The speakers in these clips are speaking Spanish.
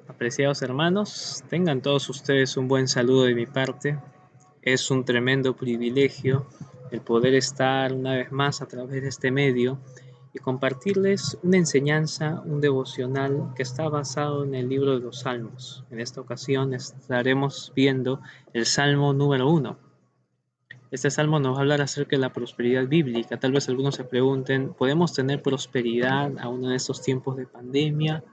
Apreciados hermanos, tengan todos ustedes un buen saludo de mi parte. Es un tremendo privilegio el poder estar una vez más a través de este medio y compartirles una enseñanza, un devocional que está basado en el libro de los Salmos. En esta ocasión estaremos viendo el Salmo número 1. Este salmo nos va a hablar acerca de la prosperidad bíblica. Tal vez algunos se pregunten, ¿podemos tener prosperidad aún en estos tiempos de pandemia?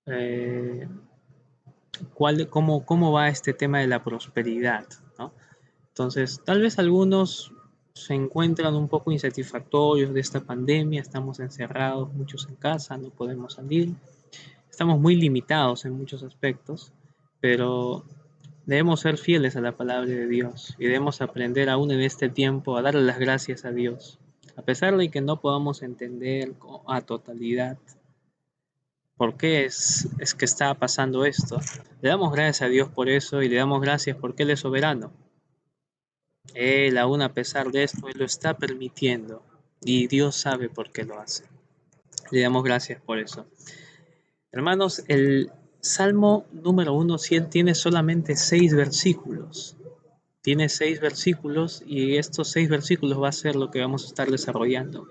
Eh, cómo va este tema de la prosperidad, ¿no? Entonces, tal vez algunos se encuentran un poco insatisfactorios de esta pandemia, estamos encerrados muchos en casa, no podemos salir, estamos muy limitados en muchos aspectos, pero debemos ser fieles a la palabra de Dios y debemos aprender aún en este tiempo a darle las gracias a Dios, a pesar de que no podamos entender a totalidad por qué es que está pasando esto. Le damos gracias a Dios por eso y le damos gracias porque Él es soberano. Él, aún a pesar de esto, Él lo está permitiendo y Dios sabe por qué lo hace. Le damos gracias por eso. Hermanos, el Salmo número 1 tiene solamente 6 versículos. Tiene 6 versículos y estos 6 versículos va a ser lo que vamos a estar desarrollando.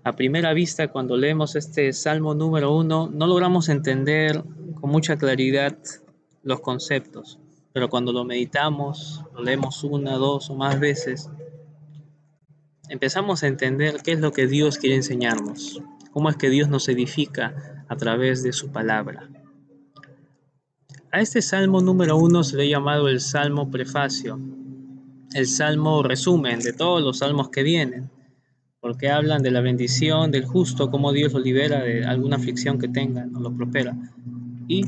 A primera vista, cuando leemos este Salmo número 1, no logramos entender con mucha claridad los conceptos, pero cuando lo meditamos, lo leemos una, dos o más veces, empezamos a entender qué es lo que Dios quiere enseñarnos, cómo es que Dios nos edifica a través de su palabra. A este Salmo número 1 se le ha llamado el Salmo Prefacio, el Salmo resumen de todos los salmos que vienen, porque hablan de la bendición del justo, cómo Dios lo libera de alguna aflicción que tenga, no lo prospera, y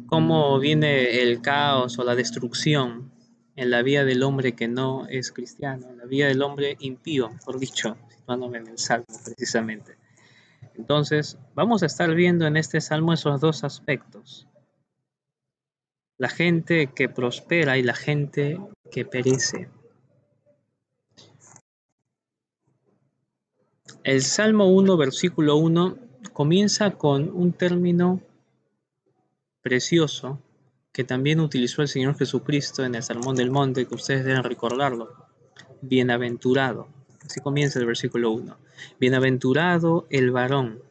cómo viene el caos o la destrucción en la vida del hombre que no es cristiano, en la vida del hombre impío, mejor dicho, situándome en el Salmo precisamente. Entonces, vamos a estar viendo en este Salmo esos dos aspectos, la gente que prospera y la gente que perece. El Salmo 1, versículo 1, comienza con un término precioso que también utilizó el Señor Jesucristo en el Sermón del Monte, que ustedes deben recordarlo. Bienaventurado. Así comienza el versículo 1. Bienaventurado el varón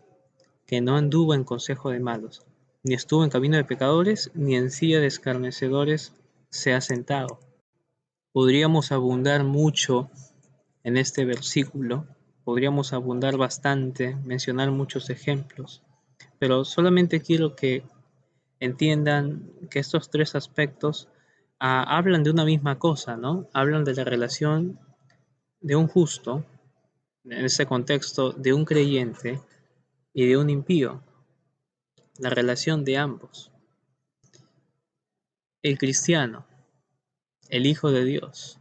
que no anduvo en consejo de malos, ni estuvo en camino de pecadores, ni en silla de escarnecedores se ha sentado. Podríamos abundar mucho en este versículo, podríamos abundar bastante, mencionar muchos ejemplos, pero solamente quiero que entiendan que estos tres aspectos hablan de una misma cosa, ¿no? Hablan de la relación de un justo, en ese contexto, de un creyente y de un impío, la relación de ambos. El cristiano, el Hijo de Dios,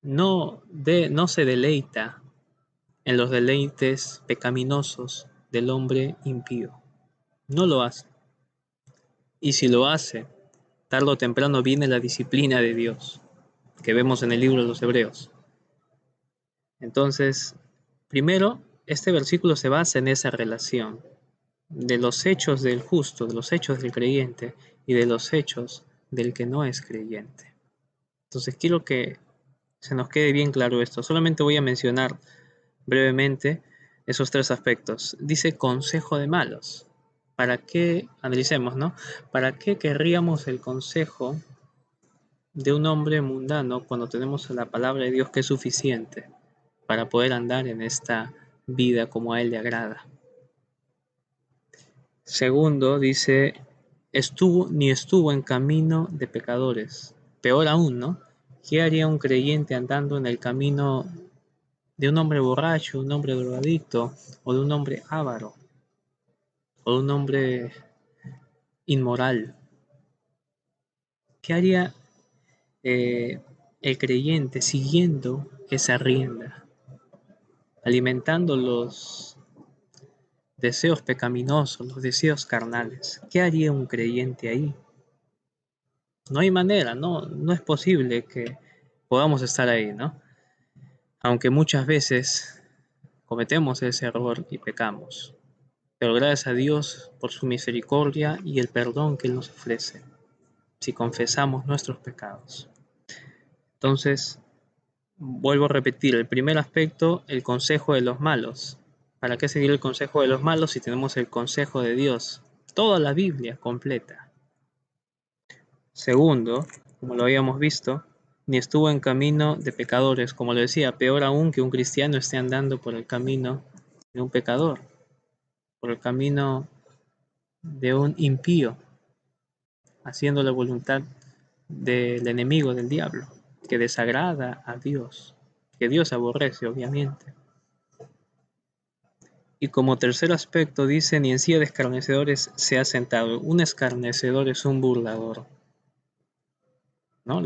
no se deleita en los deleites pecaminosos del hombre impío. No lo hace. Y si lo hace, tarde o temprano viene la disciplina de Dios, que vemos en el libro de los Hebreos. Entonces, primero, este versículo se basa en esa relación de los hechos del justo, de los hechos del creyente y de los hechos del que no es creyente. Entonces, quiero que se nos quede bien claro esto. Solamente voy a mencionar brevemente esos tres aspectos. Dice consejo de malos. ¿Para qué? Analicemos, ¿no? ¿Para qué querríamos el consejo de un hombre mundano cuando tenemos la palabra de Dios que es suficiente para poder andar en esta vida como a Él le agrada? Segundo, dice, ni estuvo en camino de pecadores. Peor aún, ¿no? ¿Qué haría un creyente andando en el camino de un hombre borracho, un hombre drogadicto, o de un hombre avaro, o de un hombre inmoral? ¿Qué haría el creyente siguiendo esa rienda, alimentando los deseos pecaminosos, los deseos carnales? ¿Qué haría un creyente ahí? No hay manera, no es posible que podamos estar ahí, ¿no? Aunque muchas veces cometemos ese error y pecamos. pero gracias a Dios por su misericordia y el perdón que Él nos ofrece, si confesamos nuestros pecados. Entonces, vuelvo a repetir, el primer aspecto, el consejo de los malos. ¿Para qué seguir el consejo de los malos si tenemos el consejo de Dios? Toda la Biblia completa. Segundo, como lo habíamos visto, ni estuvo en camino de pecadores, como lo decía, peor aún que un cristiano esté andando por el camino de un pecador, por el camino de un impío, haciendo la voluntad del enemigo, del diablo, que desagrada a Dios, que Dios aborrece, obviamente. Y como tercer aspecto dice, ni en silla de escarnecedores se ha sentado. Un escarnecedor es un burlador, ¿no?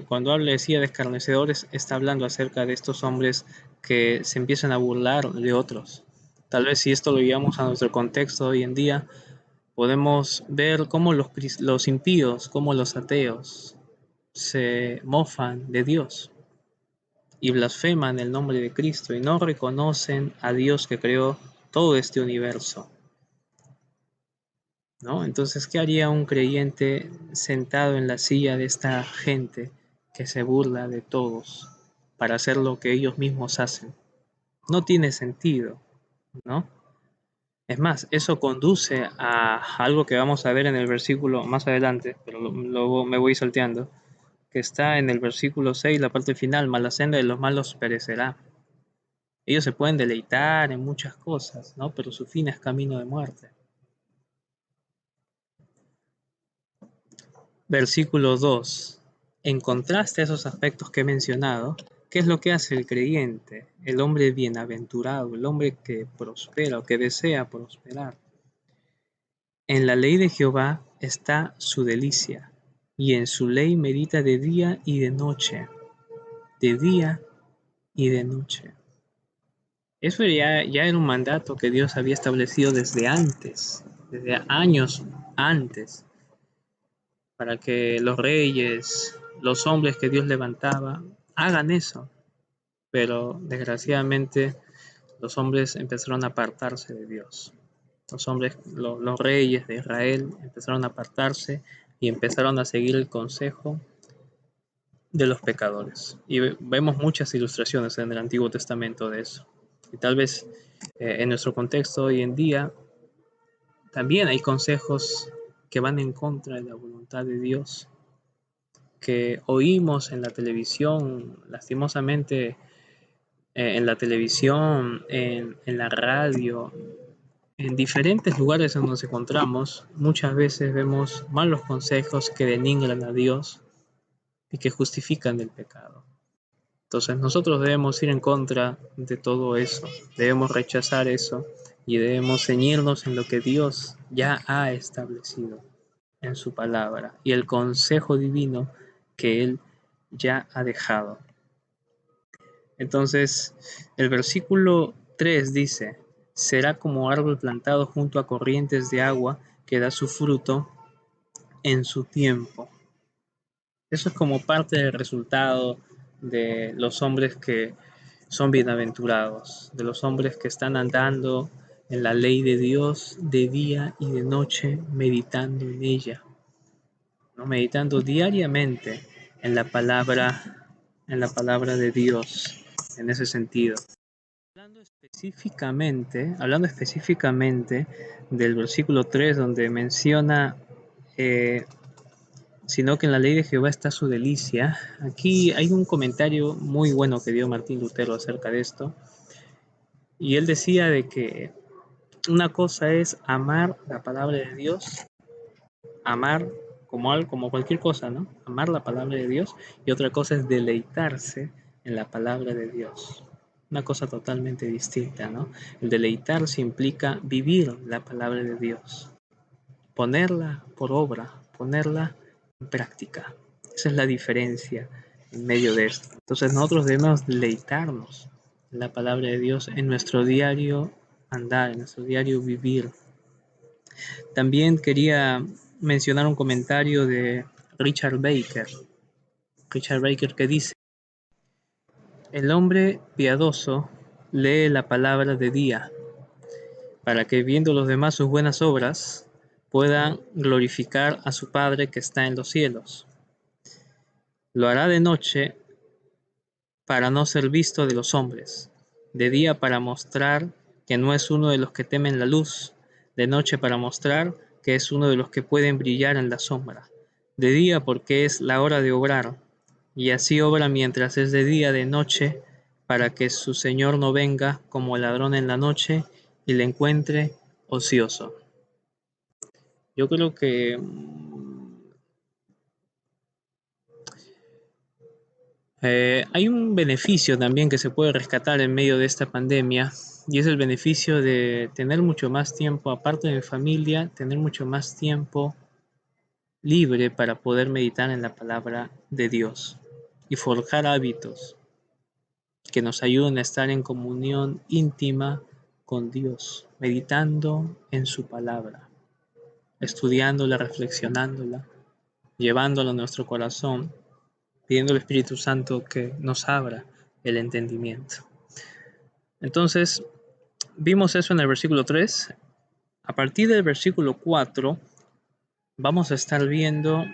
Cuando habla de silla de escarnecedores, está hablando acerca de estos hombres que se empiezan a burlar de otros. Tal vez si esto lo llevamos a nuestro contexto hoy en día, podemos ver cómo los impíos, cómo los ateos se mofan de Dios y blasfeman el nombre de Cristo y no reconocen a Dios que creó todo este universo, ¿no? Entonces, ¿qué haría un creyente sentado en la silla de esta gente que se burla de todos para hacer lo que ellos mismos hacen? No tiene sentido, ¿no? Es más, eso conduce a algo que vamos a ver en el versículo más adelante, pero luego me voy salteando, que está en el versículo 6, la parte final: mas la senda de los malos perecerá. Ellos se pueden deleitar en muchas cosas, ¿no? Pero su fin es camino de muerte. Versículo 2. En contraste a esos aspectos que he mencionado, ¿qué es lo que hace el creyente? El hombre bienaventurado, el hombre que prospera o que desea prosperar. En la ley de Jehová está su delicia, y en su ley medita de día y de noche. De día y de noche. Eso ya era un mandato que Dios había establecido desde antes, desde años antes, para que los reyes, los hombres que Dios levantaba, hagan eso. Pero desgraciadamente los hombres empezaron a apartarse de Dios. Los reyes de Israel empezaron a apartarse y empezaron a seguir el consejo de los pecadores. Y vemos muchas ilustraciones en el Antiguo Testamento de eso. Y tal vez en nuestro contexto hoy en día también hay consejos que van en contra de la voluntad de Dios, que oímos en la televisión, lastimosamente, en la televisión, en la radio, en diferentes lugares donde nos encontramos. Muchas veces vemos malos consejos que denigran a Dios y que justifican el pecado. Entonces nosotros debemos ir en contra de todo eso, debemos rechazar eso y debemos ceñirnos en lo que Dios ya ha establecido en su palabra y el consejo divino que Él ya ha dejado. Entonces, el versículo 3 dice: será como árbol plantado junto a corrientes de agua que da su fruto en su tiempo. Eso es como parte del resultado de los hombres que son bienaventurados, de los hombres que están andando en la ley de Dios de día y de noche, meditando en ella, ¿no? Meditando diariamente en la palabra de Dios, en ese sentido. Hablando específicamente del versículo 3, donde menciona sino que en la ley de Jehová está su delicia. Aquí hay un comentario muy bueno que dio Martín Lutero acerca de esto, y él decía de que una cosa es amar la palabra de Dios, amar como cualquier cosa, ¿no? Amar la palabra de Dios, y otra cosa es deleitarse en la palabra de Dios. Una cosa totalmente distinta, ¿no? El deleitarse implica vivir la palabra de Dios, ponerla por obra, ponerla en práctica. Esa es la diferencia en medio de esto. Entonces nosotros debemos deleitarnos en la palabra de Dios en nuestro diario andar, en nuestro diario vivir. También quería mencionar un comentario de Richard Baker. Richard Baker, que dice: el hombre piadoso lee la palabra de día para que viendo los demás sus buenas obras, puedan glorificar a su Padre que está en los cielos. Lo hará de noche para no ser visto de los hombres, de día para mostrar que no es uno de los que temen la luz, de noche para mostrar que es uno de los que pueden brillar en la sombra, de día porque es la hora de obrar, y así obra mientras es de día, de noche, para que su Señor no venga como ladrón en la noche y le encuentre ocioso. Yo creo que hay un beneficio también que se puede rescatar en medio de esta pandemia, y es el beneficio de tener mucho más tiempo, aparte de mi familia, tener mucho más tiempo libre para poder meditar en la palabra de Dios y forjar hábitos que nos ayuden a estar en comunión íntima con Dios, meditando en su palabra, estudiándola, reflexionándola, llevándola a nuestro corazón, pidiendo al Espíritu Santo que nos abra el entendimiento. Entonces, vimos eso en el versículo 3. A partir del versículo 4, vamos a estar viendo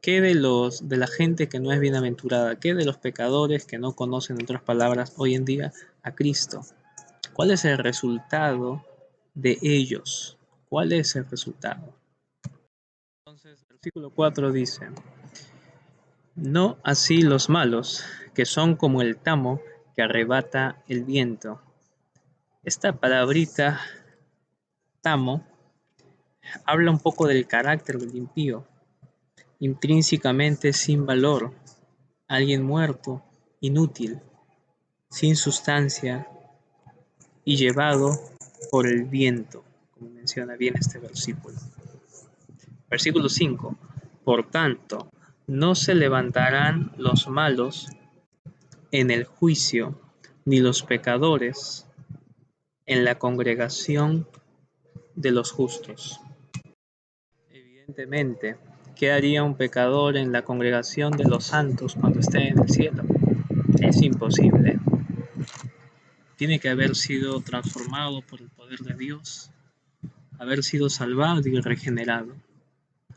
qué de la gente que no es bienaventurada, qué de los pecadores que no conocen, en otras palabras, hoy en día a Cristo. ¿Cuál es el resultado de ellos? ¿Cuál es el resultado? Entonces, el versículo 4 dice: no así los malos, que son como el tamo que arrebata el viento. Esta palabrita, tamo, habla un poco del carácter del impío, intrínsecamente sin valor, alguien muerto, inútil, sin sustancia y llevado por el viento, como menciona bien este versículo. Versículo 5. Por tanto, no se levantarán los malos en el juicio, ni los pecadores en la congregación de los justos. Evidentemente, ¿qué haría un pecador en la congregación de los santos cuando esté en el cielo? Es imposible. Tiene que haber sido transformado por el poder de Dios, haber sido salvado y regenerado,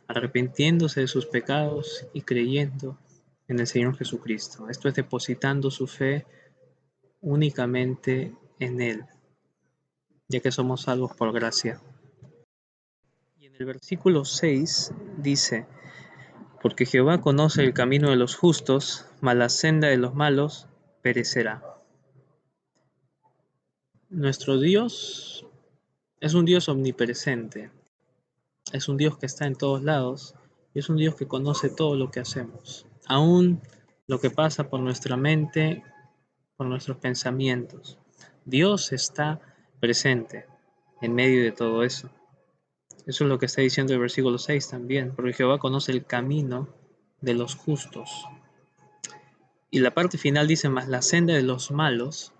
arrepintiéndose de sus pecados y creyendo en el Señor Jesucristo. Esto es depositando su fe únicamente en Él, ya que somos salvos por gracia. Y en el versículo 6 dice: porque Jehová conoce el camino de los justos, mas la senda de los malos perecerá. Nuestro Dios es un Dios omnipresente, es un Dios que está en todos lados y es un Dios que conoce todo lo que hacemos, aún lo que pasa por nuestra mente, por nuestros pensamientos. Dios está presente en medio de todo eso. Eso es lo que está diciendo el versículo 6 también, porque Jehová conoce el camino de los justos. Y la parte final dice: mas la senda de los malos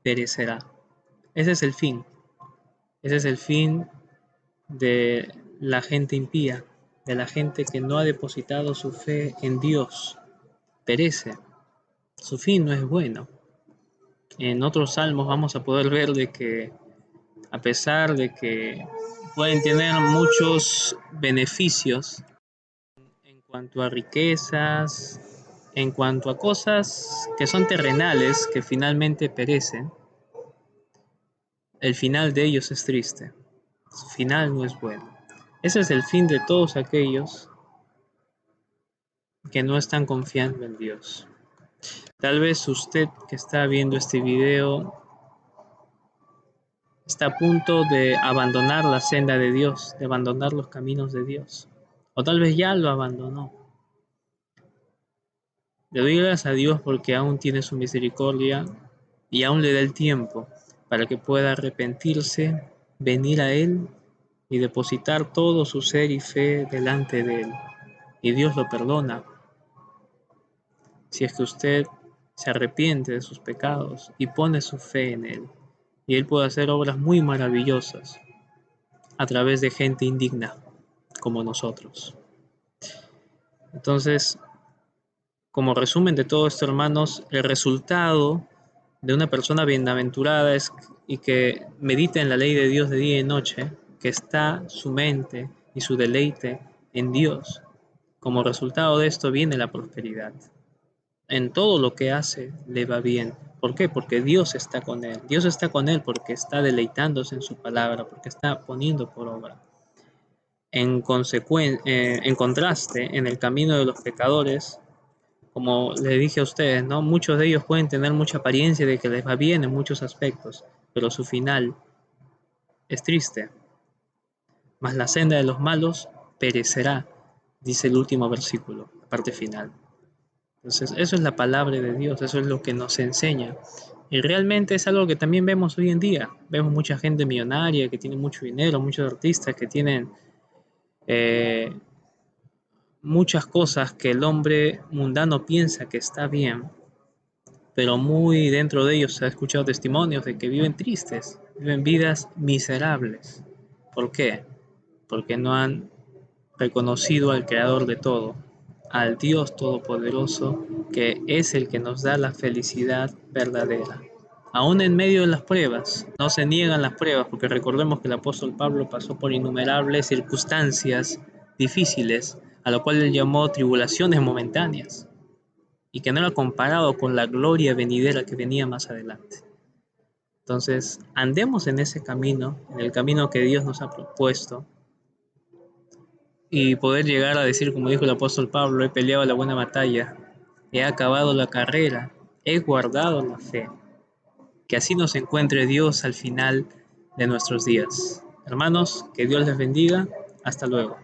perecerá. Ese es el fin. Ese es el fin de la gente impía, de la gente que no ha depositado su fe en Dios. Perece. Su fin no es bueno. En otros salmos vamos a poder ver de que, a pesar de que pueden tener muchos beneficios en cuanto a riquezas, en cuanto a cosas que son terrenales, que finalmente perecen, el final de ellos es triste. Su final no es bueno. Ese es el fin de todos aquellos que no están confiando en Dios. Tal vez usted que está viendo este video está a punto de abandonar la senda de Dios, de abandonar los caminos de Dios. O tal vez ya lo abandonó. Le doy gracias a Dios porque aún tiene su misericordia y aún le da el tiempo para que pueda arrepentirse, venir a Él y depositar todo su ser y fe delante de Él. Y Dios lo perdona si es que usted se arrepiente de sus pecados y pone su fe en Él. Y Él puede hacer obras muy maravillosas a través de gente indigna como nosotros. Entonces, como resumen de todo esto, hermanos, el resultado de una persona bienaventurada es y que medita en la ley de Dios de día y noche, que está su mente y su deleite en Dios. Como resultado de esto viene la prosperidad. En todo lo que hace le va bien. ¿Por qué? Porque Dios está con él. Dios está con él porque está deleitándose en su palabra, porque está poniendo por obra. En contraste, en el camino de los pecadores, como les dije a ustedes, ¿no? Muchos de ellos pueden tener mucha apariencia de que les va bien en muchos aspectos, pero su final es triste. Mas la senda de los malos perecerá, dice el último versículo, la parte final. Entonces, eso es la palabra de Dios, eso es lo que nos enseña. Y realmente es algo que también vemos hoy en día. Vemos mucha gente millonaria que tiene mucho dinero, muchos artistas que tienen eh, muchas cosas que el hombre mundano piensa que está bien, pero muy dentro de ellos se ha escuchado testimonios de que viven tristes, viven vidas miserables. ¿Por qué? Porque no han reconocido al Creador de todo, al Dios Todopoderoso, que es el que nos da la felicidad verdadera. Aún en medio de las pruebas, no se niegan las pruebas, porque recordemos que el apóstol Pablo pasó por innumerables circunstancias difíciles, a lo cual él llamó tribulaciones momentáneas, y que no era comparado con la gloria venidera que venía más adelante. Entonces, andemos en ese camino, en el camino que Dios nos ha propuesto, y poder llegar a decir, como dijo el apóstol Pablo, he peleado la buena batalla, he acabado la carrera, he guardado la fe. Que así nos encuentre Dios al final de nuestros días. Hermanos, que Dios les bendiga. Hasta luego.